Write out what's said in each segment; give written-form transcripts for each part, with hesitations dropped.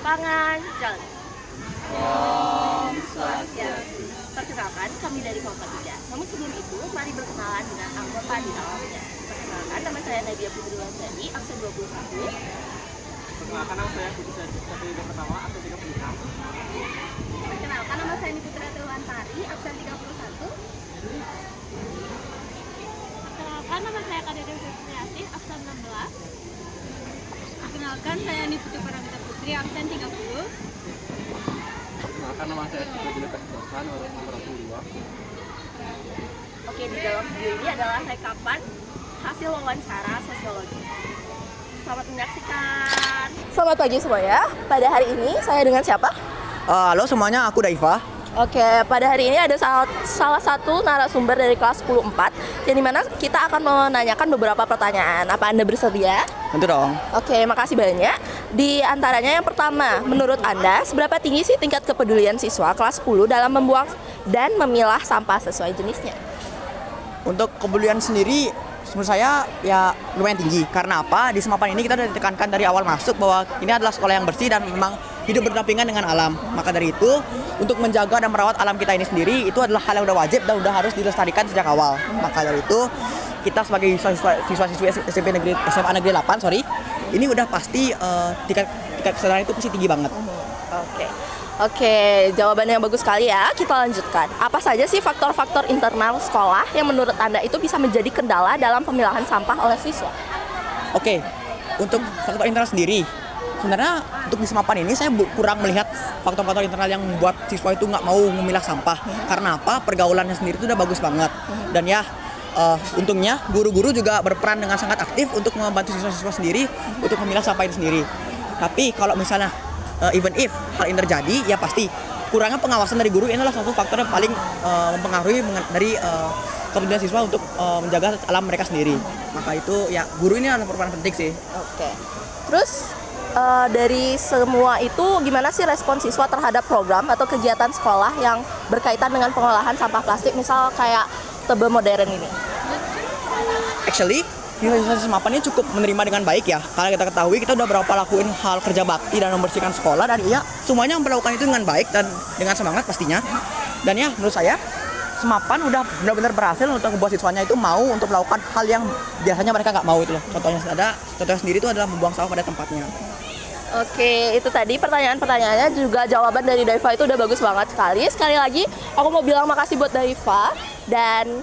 lapangan, jalan. Om Swastiastu. Perkenalkan, kami dari kelompok 3. Namun sebelum itu, mari berkenalan dengan anggota di dalamnya. Perkenalkan, nama saya Nadia Putri Lanjani, absen 21. Perkenalkan, nama saya Putri Satria Pertama, absen 36. Perkenalkan, nama saya Niputri Atulantari, absen 31. Perkenalkan, nama saya Kadede Fitriasih, absen 16. Perkenalkan, saya Niputri Paramita Putri, absen 30. Perkenalkan, nama saya Ciko Bila Kasitosan, nomor 2. Oke, di dalam video ini adalah rekapan hasil wawancara sosiologi. Selamat menyaksikan. Selamat pagi semuanya. Pada hari ini saya dengan siapa? Halo semuanya, aku Daiva. Oke, pada hari ini ada salah satu narasumber dari kelas 10-4 yang dimana kita akan menanyakan beberapa pertanyaan. Apa Anda bersedia? Tentu dong. Oke, makasih banyak. Di antaranya yang pertama, menurut Anda seberapa tinggi sih tingkat kepedulian siswa kelas 10 dalam membuang dan memilah sampah sesuai jenisnya? Untuk kepedulian sendiri, menurut saya ya lumayan tinggi. Karena apa? Di Semapan ini kita sudah ditekankan dari awal masuk bahwa ini adalah sekolah yang bersih dan memang hidup berdampingan dengan alam. Maka dari itu, untuk menjaga dan merawat alam kita ini sendiri, itu adalah hal yang udah wajib dan udah harus dilestarikan sejak awal. Maka dari itu, kita sebagai siswa-siswi SMA Negeri 8, ini udah pasti tingkat kesadaran itu pasti tinggi banget. Oke, jawabannya yang bagus sekali ya. Kita lanjutkan. Apa saja sih faktor-faktor internal sekolah yang menurut Anda itu bisa menjadi kendala dalam pemilahan sampah oleh siswa? Oke, untuk faktor internal sendiri, sebenarnya untuk di Semapan ini saya kurang melihat faktor-faktor internal yang membuat siswa itu nggak mau memilah sampah. Karena apa? Pergaulannya sendiri itu udah bagus banget. Dan ya, untungnya guru-guru juga berperan dengan sangat aktif untuk membantu siswa-siswa sendiri untuk memilah sampah itu sendiri. Tapi kalau misalnya even if hal ini terjadi, ya pasti kurangnya pengawasan dari guru ini adalah satu faktor yang paling mempengaruhi dari kepedulian siswa untuk menjaga alam mereka sendiri. Maka itu ya guru ini adalah peran penting sih. Oke. Terus dari semua itu gimana sih respon siswa terhadap program atau kegiatan sekolah yang berkaitan dengan pengolahan sampah plastik, misal kayak tebe modern ini? Actually, siswa Semapan ini cukup menerima dengan baik ya. Karena kita ketahui kita udah berapa lakuin hal kerja bakti dan membersihkan sekolah, dan ya semuanya memperlakukan itu dengan baik dan dengan semangat pastinya. Dan ya menurut saya Semapan udah benar-benar berhasil untuk membuat siswanya itu mau untuk melakukan hal yang biasanya mereka nggak mau itu loh. Contohnya sendiri itu adalah membuang sampah pada tempatnya. Oke, itu tadi pertanyaan-pertanyaannya, juga jawaban dari Daiva itu udah bagus banget sekali. Sekali lagi aku mau bilang makasih buat Daiva, dan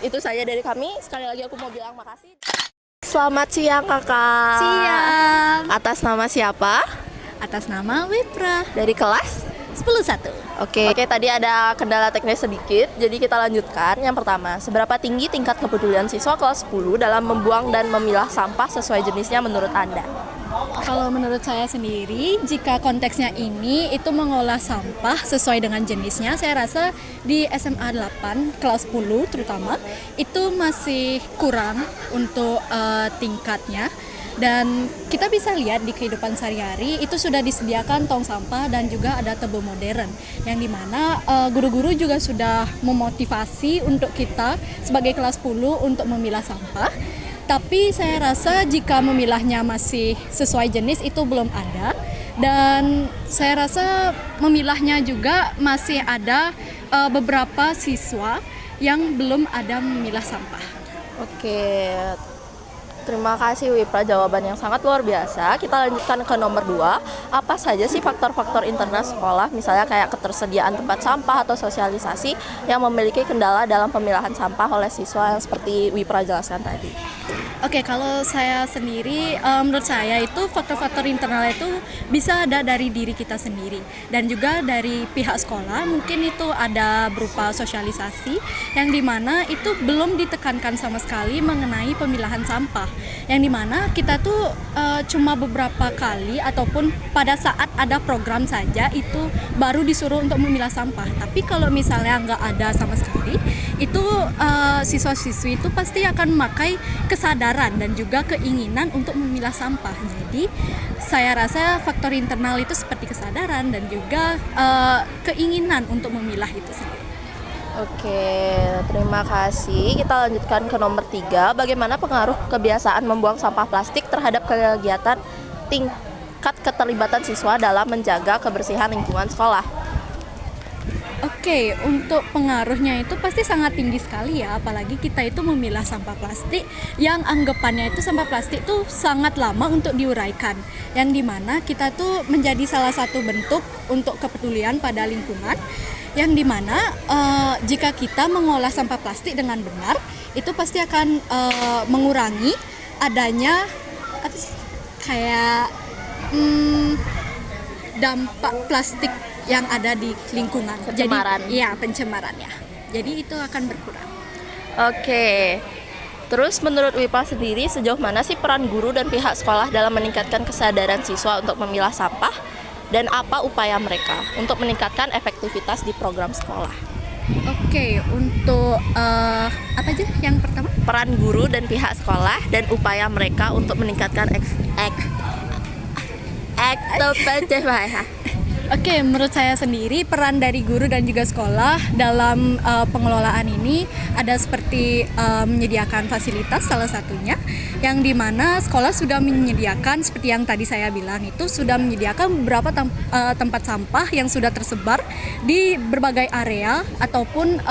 itu saja dari kami. Sekali lagi aku mau bilang makasih. Selamat siang kakak. Siang. Atas nama siapa? Atas nama Wipra, Dari kelas? 10-1. Oke, tadi ada kendala teknis sedikit, jadi kita lanjutkan. Yang pertama, seberapa tinggi tingkat kepedulian siswa kelas 10 dalam membuang dan memilah sampah sesuai jenisnya menurut Anda? Kalau menurut saya sendiri, jika konteksnya ini itu mengolah sampah sesuai dengan jenisnya, saya rasa di SMA 8 kelas 10 terutama itu masih kurang untuk tingkatnya. Dan kita bisa lihat di kehidupan sehari-hari itu sudah disediakan tong sampah dan juga ada tebe modern, yang dimana guru-guru juga sudah memotivasi untuk kita sebagai kelas 10 untuk memilah sampah. Tapi saya rasa jika memilahnya masih sesuai jenis itu belum ada, dan saya rasa memilahnya juga masih ada beberapa siswa yang belum ada memilah sampah. Oke, terima kasih Wipra, jawaban yang sangat luar biasa. Kita lanjutkan ke nomor 2. Apa saja sih faktor-faktor internal sekolah, misalnya kayak ketersediaan tempat sampah atau sosialisasi yang memiliki kendala dalam pemilahan sampah oleh siswa yang seperti Wipra jelaskan tadi? Oke, kalau saya sendiri, menurut saya itu faktor-faktor internal itu bisa ada dari diri kita sendiri dan juga dari pihak sekolah. Mungkin itu ada berupa sosialisasi yang dimana itu belum ditekankan sama sekali mengenai pemilahan sampah, yang dimana kita tuh cuma beberapa kali ataupun pada saat ada program saja itu baru disuruh untuk memilah sampah. Tapi kalau misalnya nggak ada sama sekali, itu siswa-siswi itu pasti akan memakai kesadaran dan juga keinginan untuk memilah sampah. Jadi saya rasa faktor internal itu seperti kesadaran dan juga keinginan untuk memilah itu sendiri. Oke, terima kasih. Kita lanjutkan ke nomor 3. Bagaimana pengaruh kebiasaan membuang sampah plastik terhadap kegiatan tingkat meningkat keterlibatan siswa dalam menjaga kebersihan lingkungan sekolah? Oke, untuk pengaruhnya itu pasti sangat tinggi sekali ya, apalagi kita itu memilah sampah plastik yang anggapannya itu sampah plastik itu sangat lama untuk diuraikan, yang dimana kita tuh menjadi salah satu bentuk untuk kepedulian pada lingkungan, yang dimana jika kita mengolah sampah plastik dengan benar, itu pasti akan mengurangi adanya apa sih, kayak dampak plastik yang ada di lingkungan. Pencemaran. Jadi, iya, pencemarannya. Jadi itu akan berkurang. Oke. Terus menurut WIPA sendiri sejauh mana sih peran guru dan pihak sekolah dalam meningkatkan kesadaran siswa untuk memilah sampah dan apa upaya mereka untuk meningkatkan efektivitas di program sekolah? Oke, untuk apa aja yang pertama? Peran guru dan pihak sekolah dan upaya mereka untuk meningkatkan Oke, menurut saya sendiri peran dari guru dan juga sekolah dalam pengelolaan ini ada seperti menyediakan fasilitas salah satunya, yang dimana sekolah sudah menyediakan seperti yang tadi saya bilang itu sudah menyediakan beberapa tempat sampah yang sudah tersebar di berbagai area ataupun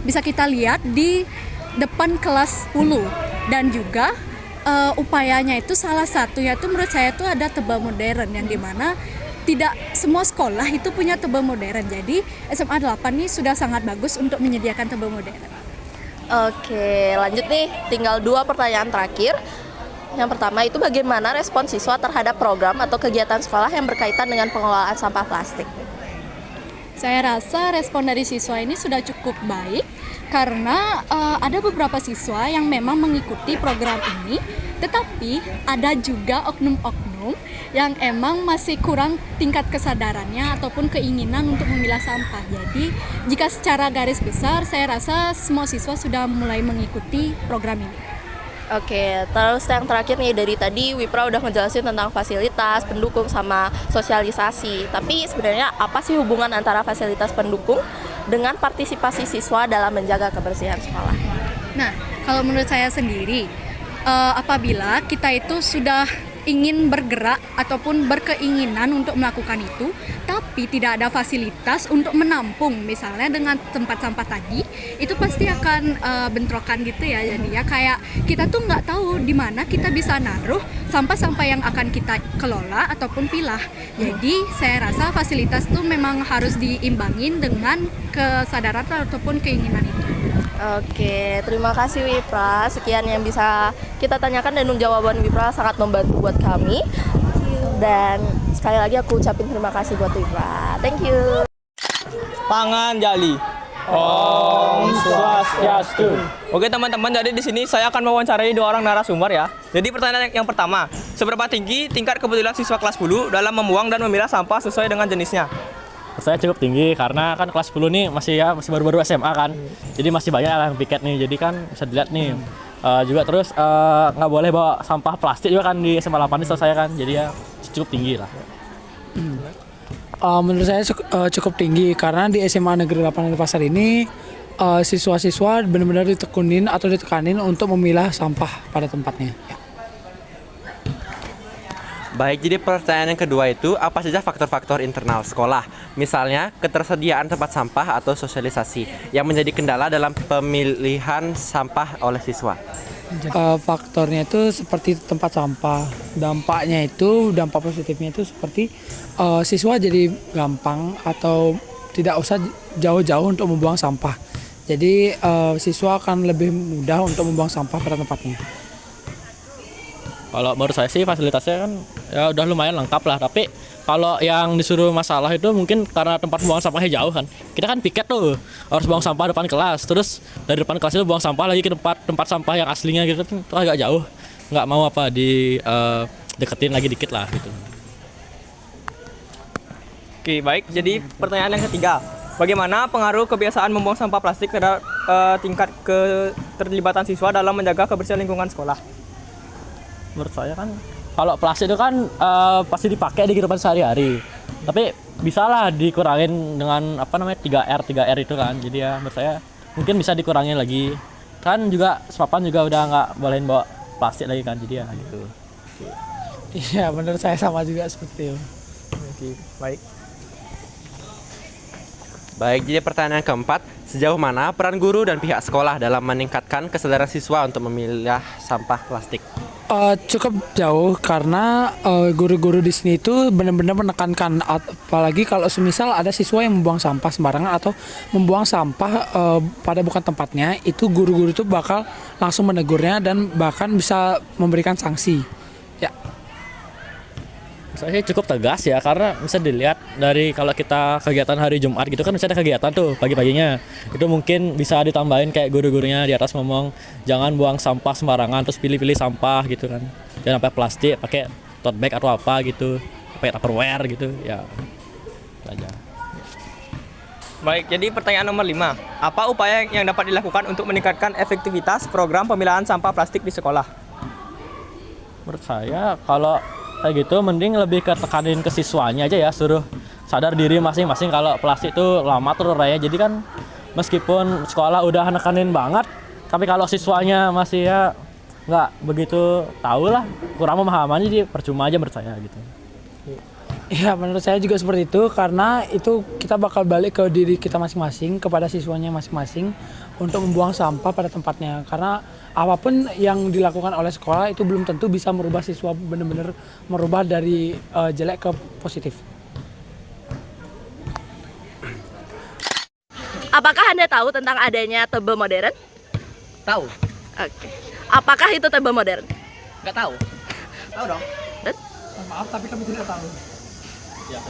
bisa kita lihat di depan kelas 10 dan juga upayanya itu salah satunya itu menurut saya itu ada tebal modern yang dimana tidak semua sekolah itu punya tebal modern. Jadi SMA 8 ini sudah sangat bagus untuk menyediakan tebal modern. Oke, lanjut nih. Tinggal 2 pertanyaan terakhir. Yang pertama itu bagaimana respon siswa terhadap program atau kegiatan sekolah yang berkaitan dengan pengelolaan sampah plastik? Saya rasa respon dari siswa ini sudah cukup baik karena ada beberapa siswa yang memang mengikuti program ini, tetapi ada juga oknum-oknum yang emang masih kurang tingkat kesadarannya ataupun keinginan untuk memilah sampah. Jadi jika secara garis besar saya rasa semua siswa sudah mulai mengikuti program ini. Oke, terus yang terakhir nih, dari tadi Wipra udah ngejelasin tentang fasilitas, pendukung, sama sosialisasi. Tapi sebenarnya apa sih hubungan antara fasilitas pendukung dengan partisipasi siswa dalam menjaga kebersihan sekolah? Nah, kalau menurut saya sendiri, apabila kita itu sudah ingin bergerak ataupun berkeinginan untuk melakukan itu, tapi tidak ada fasilitas untuk menampung, misalnya dengan tempat sampah tadi, itu pasti akan bentrokan gitu ya. Jadi ya kayak kita tuh nggak tahu di mana kita bisa naruh sampah-sampah yang akan kita kelola ataupun pilah. Jadi saya rasa fasilitas tuh memang harus diimbangin dengan kesadaran ataupun keinginan itu. Oke, terima kasih Wipra. Sekian yang bisa kita tanyakan dan jawaban Wipra sangat membantu buat kami. Dan sekali lagi aku ucapin terima kasih buat Wipra. Thank you. Pangan Jali. Om Swastiastu. Oke teman-teman, jadi di sini saya akan mewawancarai 2 orang narasumber ya. Jadi pertanyaan yang pertama, seberapa tinggi tingkat kepedulian siswa kelas 10 dalam membuang dan memilah sampah sesuai dengan jenisnya? Saya cukup tinggi karena kan kelas 10 nih masih baru-baru SMA kan. Jadi masih banyak yang piket nih. Jadi kan bisa dilihat nih. Juga terus nggak boleh bawa sampah plastik juga kan di SMA 8 ini setahu saya kan. Jadi ya cukup tinggi lah. Menurut saya cukup tinggi karena di SMA Negeri 8 Denpasar ini siswa-siswa benar-benar ditekunin atau ditekanin untuk memilah sampah pada tempatnya. Baik, jadi pertanyaan yang kedua itu, apa saja faktor-faktor internal sekolah? Misalnya, ketersediaan tempat sampah atau sosialisasi yang menjadi kendala dalam pemilihan sampah oleh siswa. Faktornya itu seperti tempat sampah. Dampak positifnya itu seperti siswa jadi gampang atau tidak usah jauh-jauh untuk membuang sampah. Jadi siswa akan lebih mudah untuk membuang sampah pada tempatnya. Kalau menurut saya sih fasilitasnya kan ya udah lumayan lengkap lah. Tapi kalau yang disuruh masalah itu mungkin karena tempat buang sampahnya jauh kan. Kita kan piket tuh harus buang sampah depan kelas. Terus dari depan kelas itu buang sampah lagi ke tempat sampah yang aslinya gitu kan, itu agak jauh. Nggak mau deketin lagi dikit lah gitu. Oke, baik. Jadi pertanyaan yang ketiga, bagaimana pengaruh kebiasaan membuang sampah plastik terhadap tingkat keterlibatan siswa dalam menjaga kebersihan lingkungan sekolah? Menurut saya kan kalau plastik itu kan pasti dipakai di kehidupan sehari-hari. Tapi bisalah dikurangin dengan 3R itu kan. Jadi ya menurut saya mungkin bisa dikurangin lagi. Kan juga sepapan juga udah nggak bolehin bawa plastik lagi kan. Jadi ya gitu. Iya, menurut saya sama juga seperti itu. Oke, baik. Baik, jadi pertanyaan keempat, sejauh mana peran guru dan pihak sekolah dalam meningkatkan kesadaran siswa untuk memilah sampah plastik? Cukup jauh karena guru-guru di sini itu benar-benar menekankan, apalagi kalau semisal ada siswa yang membuang sampah sembarangan atau membuang sampah pada bukan tempatnya, itu guru-guru itu bakal langsung menegurnya dan bahkan bisa memberikan sanksi. Ya. Saya sih cukup tegas ya, karena bisa dilihat dari kalau kita kegiatan hari Jumat gitu kan bisa ada kegiatan tuh pagi-paginya. Itu mungkin bisa ditambahin kayak guru-gurunya di atas ngomong jangan buang sampah sembarangan, terus pilih-pilih sampah gitu kan. Jangan pakai plastik, pakai tote bag atau apa gitu, pakai Tupperware gitu ya. Aja. Baik, jadi pertanyaan nomor 5. Apa upaya yang dapat dilakukan untuk meningkatkan efektivitas program pemilahan sampah plastik di sekolah? Menurut saya kalau kayak gitu mending lebih ke tekanin ke siswanya aja ya, suruh sadar diri masing-masing kalau plastik itu lama terurai. Jadi kan meskipun sekolah udah nekanin banget, tapi kalau siswanya masih ya nggak begitu tahu lah, kurang pemahaman, jadi percuma aja menurut saya gitu. Iya, menurut saya juga seperti itu, karena itu kita bakal balik ke diri kita masing-masing, kepada siswanya masing-masing untuk membuang sampah pada tempatnya. Karena apapun yang dilakukan oleh sekolah itu belum tentu bisa merubah siswa, benar-benar merubah dari jelek ke positif. Apakah Anda tahu tentang adanya tebe modern? Tahu? Oke. Apakah itu tebe modern? Nggak tahu? Tahu dong. Maaf, tapi kami tidak tahu. Ya,